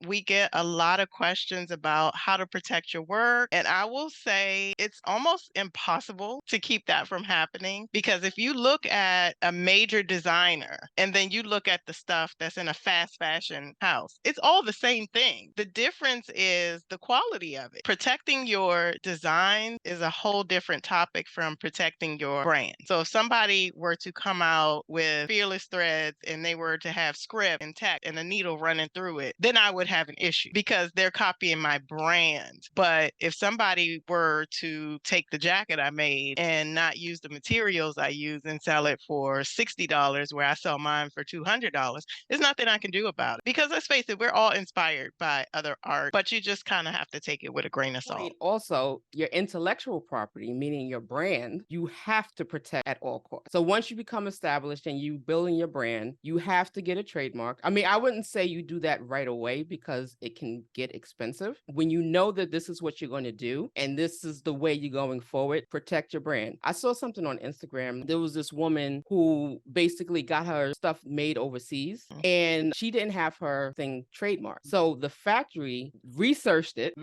We get a lot of questions about how to protect your work. And I will say it's almost impossible to keep that from happening because if you look at a major designer and then you look at the stuff that's in a fast fashion house, it's all the same thing. The difference is the quality of it. Protecting your design is a whole different topic from protecting your brand. So if somebody were to come out with Fearless Threads and they were to have script and text and a needle running through it, then I would have an issue because they're copying my brand. But if somebody were to take the jacket I made and not use the materials I use and sell it for $60 where I sell mine for $200, there's nothing I can do about it. Because let's face it, we're all inspired by other art, but you just kind of have to take it with a grain of salt. Also, your intellectual property, meaning your brand, you have to protect at all costs. So once you become established and you building your brand, you have to get a trademark. I mean, I wouldn't say you do that right away because it can get expensive. When you know that this is what you're going to do and this is the way you're going forward, protect your brand. I saw something on Instagram. There was this woman who basically got her stuff made overseas and she didn't have her thing trademarked. So the factory researched it,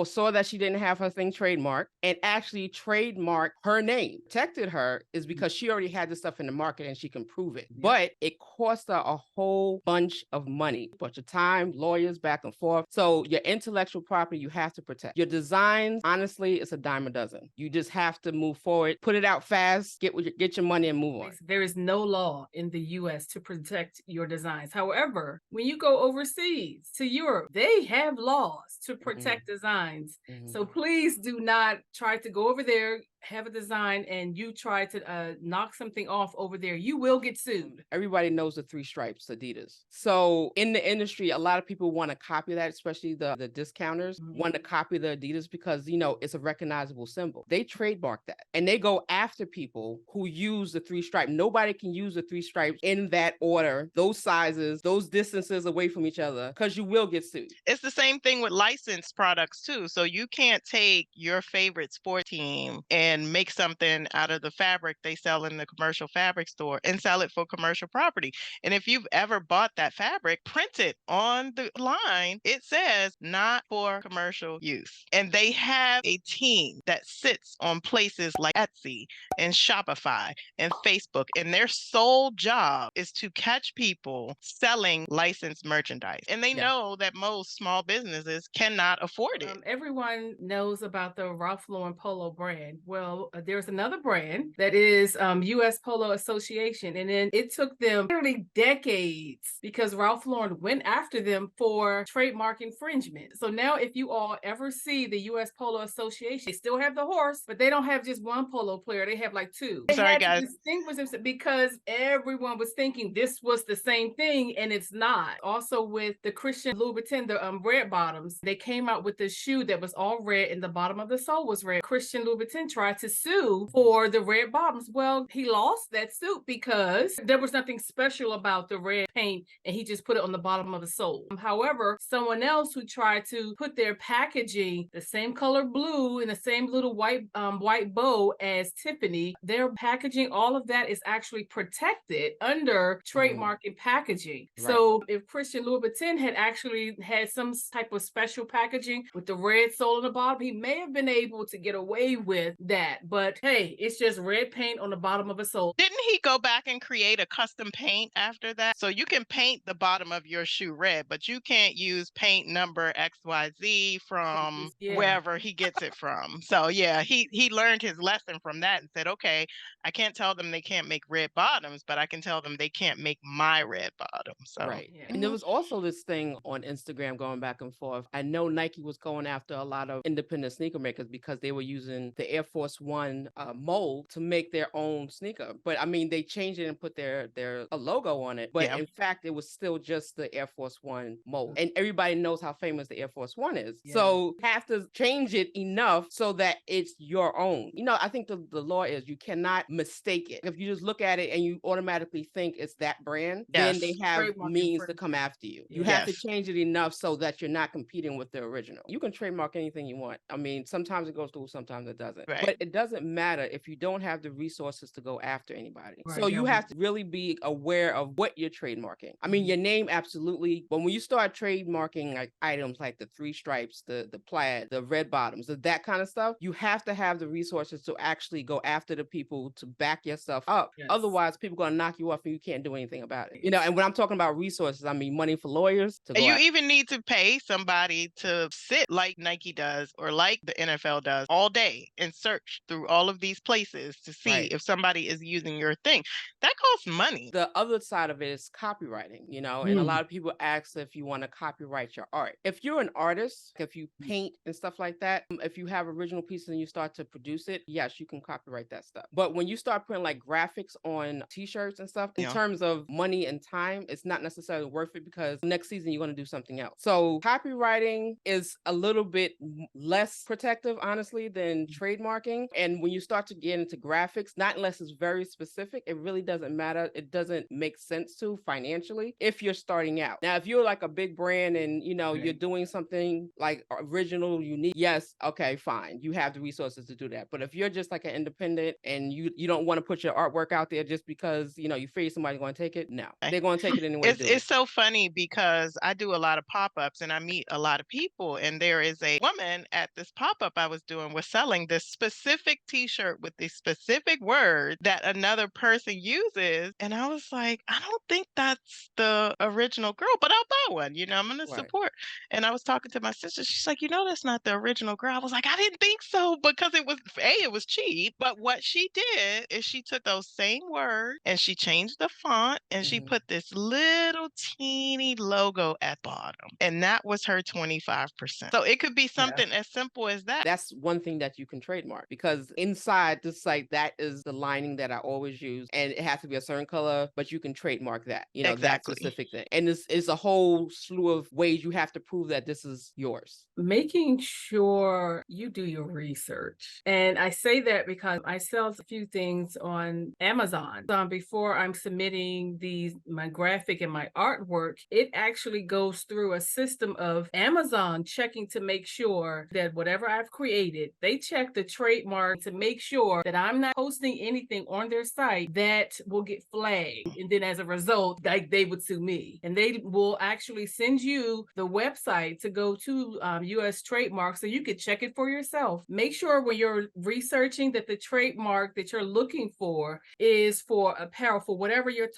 saw that she didn't have her thing trademarked, and actually trademarked her name. Protected her is because she already had the stuff in the market and she can prove it. But it cost her a whole bunch of money, a bunch of time, lawyers back and forth. So your intellectual property, you have to protect. Your designs, honestly, it's a dime a dozen. You just have to move forward, put it out fast, get your money and move on. There is no law in the US to protect your designs. However, when you go overseas to Europe, they have laws to protect designs. So please do not try to go over there, have a design, and you try to knock something off over there. You will get sued. Everybody knows the three stripes, Adidas. So in the industry, a lot of people want to copy that, especially the discounters want to copy the Adidas because, you know, it's a recognizable symbol. They trademark that and they go after people who use the three stripe. Nobody can use the three stripes in that order, those sizes, those distances away from each other, because you will get sued. It's the same thing with licensed products too. So you can't take your favorite sport team and make something out of the fabric they sell in the commercial fabric store and sell it for commercial property. And if you've ever bought that fabric, print it on the line. It says not for commercial use. And they have a team that sits on places like Etsy and Shopify and Facebook. And their sole job is to catch people selling licensed merchandise. And they know that most small businesses cannot afford it. Everyone knows about the Ralph Lauren Polo brand. Well, there's another brand that is US Polo Association. And then it took them nearly decades because Ralph Lauren went after them for trademark infringement. So now if you all ever see the US Polo Association, they still have the horse, but they don't have just one polo player. They have like two. They Sorry, had guys. to distinguish themselves because everyone was thinking this was the same thing, and it's not. Also with the Christian Louboutin, the red bottoms, they came out with this shoe that was all red and the bottom of the sole was red. Christian Louboutin tried to sue for the red bottoms. Well, he lost that suit because there was nothing special about the red paint and he just put it on the bottom of the sole. However, someone else who tried to put their packaging the same color blue and the same little white bow as Tiffany, their packaging, all of that is actually protected under trademark and packaging. Right. So if Christian Louboutin had actually had some type of special packaging with the red sole on the bottom, he may have been able to get away with that. But hey, it's just red paint on the bottom of a sole. Didn't he go back and create a custom paint after that? So you can paint the bottom of your shoe red, but you can't use paint number XYZ from wherever he gets it from. So yeah, he learned his lesson from that and said, okay, I can't tell them they can't make red bottoms, but I can tell them they can't make my red bottoms. So. Right. Yeah. And there was also this thing on Instagram going back and forth. I know Nike was going after a lot of independent sneaker makers because they were using the Air Force One mold to make their own sneaker. But I mean, they changed it and put their logo on it. But in fact, it was still just the Air Force One mold. And everybody knows how famous the Air Force One is. Yeah. So have to change it enough so that it's your own. You know, I think the law is you cannot mistake it. If you just look at it and you automatically think it's that brand, then they have means to come after you. You have to change it enough so that you're not competing with with the original. You can trademark anything you want. I mean, sometimes it goes through, sometimes it doesn't. Right. But it doesn't matter if you don't have the resources to go after anybody. Right, So you yeah. have to really be aware of what you're trademarking. I mean, your name absolutely, but when you start trademarking like items like the three stripes, the plaid, the red bottoms, that kind of stuff, you have to have the resources to actually go after the people to back yourself up. Yes. Otherwise, people are gonna knock you off and you can't do anything about it. You know, and when I'm talking about resources, I mean money for lawyers to And go you after. even need to pay somebody to sit like Nike does or like the NFL does all day and search through all of these places to see Right. if somebody is using your thing. That costs money. The other side of it is copywriting, you know, and a lot of people ask if you want to copyright your art. If you're an artist, if you paint and stuff like that, if you have original pieces and you start to produce it, yes, you can copyright that stuff. But when you start putting like graphics on t-shirts and stuff, in Yeah. terms of money and time, it's not necessarily worth it because next season you're going to do something else. So copywriting is a little bit less protective, honestly, than trademarking. And when you start to get into graphics, not unless it's very specific, it really doesn't matter. It doesn't make sense to financially if you're starting out. Now, if you're like a big brand and you know you're doing something like original, unique, yes, okay, fine. You have the resources to do that. But if you're just like an independent and you don't want to put your artwork out there just because you know you figure somebody's going to take it, no, they're going to take it anyway. It's so funny because I do a lot of pop-ups and I meet a lot of people, and there is a woman at this pop-up I was doing was selling this specific t-shirt with the specific word that another person uses, and I was like, I don't think that's the original girl, but I'll buy one, you know, I'm gonna Right. support. And I was talking to my sister, she's like, you know, that's not the original girl. I was like, I didn't think so, because it was cheap, but what she did is she took those same words and she changed the font and she put this little teeny logo at bottom, and that was her 25%. So it could be something as simple as that. That's one thing that you can trademark because inside the site, that is the lining that I always use. And it has to be a certain color, but you can trademark that, you know, Exactly. that specific thing. And it's a whole slew of ways you have to prove that this is yours. Making sure you do your research. And I say that because I sell a few things on Amazon. Before I'm submitting my graphic and my artwork, it actually goes through a system of Amazon checking to make sure that whatever I've created, they check the trademark to make sure that I'm not posting anything on their site that will get flagged. And then as a result, they would sue me. And they will actually send you the website to go to US trademark so you could check it for yourself. Make sure when you're researching that the trademark that you're looking for is for apparel, for whatever you're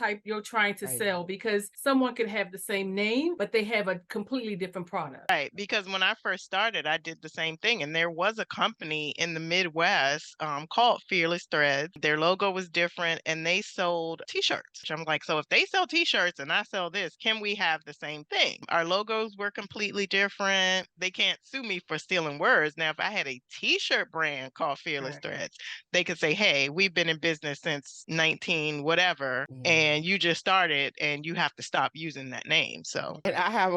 trying to sell, because someone could have the same name, but they have a completely different product. Right, because when I first started, I did the same thing, and there was a company in the Midwest called Fearless Threads. Their logo was different, and they sold t-shirts. I'm like, so if they sell t-shirts and I sell this, can we have the same thing? Our logos were completely different. They can't sue me for stealing words. Now, if I had a t-shirt brand called Fearless Threads, they could say, hey, we've been in business since 19 whatever, and you just started, and you have to stop using that name. So, and I have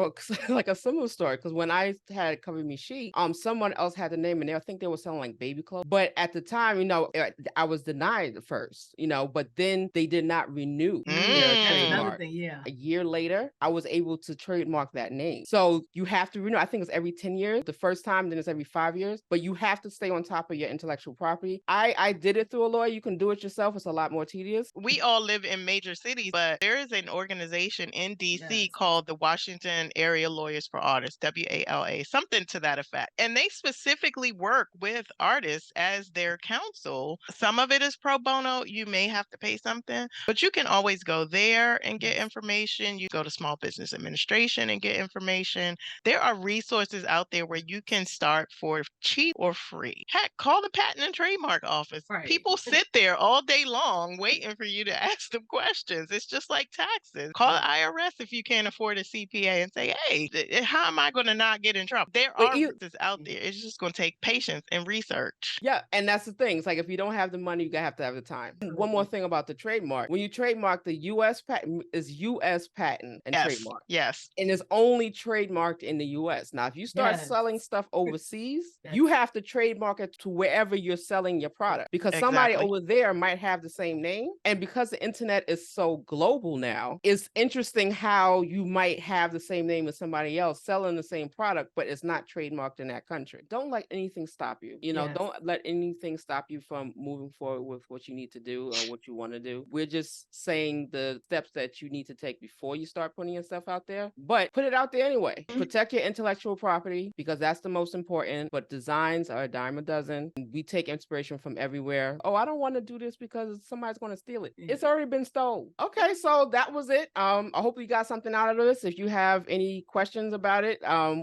like a similar story because when I had Cover Me Chic, someone else had the name and I think they were selling like baby clothes. But at the time, you know, I was denied at first, you know, but then they did not renew their trademark. A year later, I was able to trademark that name. So you have to renew. I think it's every 10 years. The first time, then it's every 5 years. But you have to stay on top of your intellectual property. I did it through a lawyer. You can do it yourself. It's a lot more tedious. We all live in major cities, but there is an organization in DC called the Washington Area Lawyers for Artists, WALA, something to that effect. And they specifically work with artists as their counsel. Some of it is pro bono. You may have to pay something, but you can always go there and get information. You go to Small Business Administration and get information. There are resources out there where you can start for cheap or free. Heck, call the Patent and Trademark Office. People sit there all day long waiting for you to ask them questions. It's just like taxes. Call the IRS if you can't afford a CPA and say, hey, how am I going to not get in trouble? There are resources out there. It's just going to take patience and research. Yeah, and that's the thing. It's like if you don't have the money, you have to have the time. One more thing about the trademark. When you trademark, the U.S. patent is U.S. patent and trademark. Yes. And it's only trademarked in the U.S. Now, if you start selling stuff overseas, you have to trademark it to wherever you're selling your product because somebody over there might have the same name. And because the internet is so global now, it's interesting how you might have the same name as somebody else selling the same same product, but it's not trademarked in that country. Don't let anything stop you. You know, Yes. don't let anything stop you from moving forward with what you need to do or what you want to do. We're just saying the steps that you need to take before you start putting your stuff out there, but put it out there anyway. Protect your intellectual property because that's the most important. But designs are a dime a dozen. We take inspiration from everywhere. Oh, I don't want to do this because somebody's going to steal it. It's already been stolen. Okay, so that was it. I hope you got something out of this. If you have any questions about it,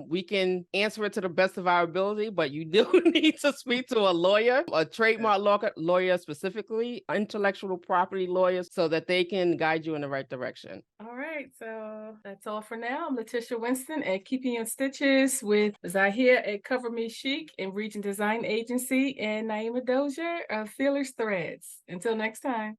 we can answer it to the best of our ability, but you do need to speak to a lawyer, a trademark lawyer specifically, intellectual property lawyers, so that they can guide you in the right direction. All right, so that's all for now. I'm Letitia Winston at Keeping You in Stitches with Zahir at Cover Me Chic and Region Design Agency, and Naima Dozier of Feelers Threads. Until next time.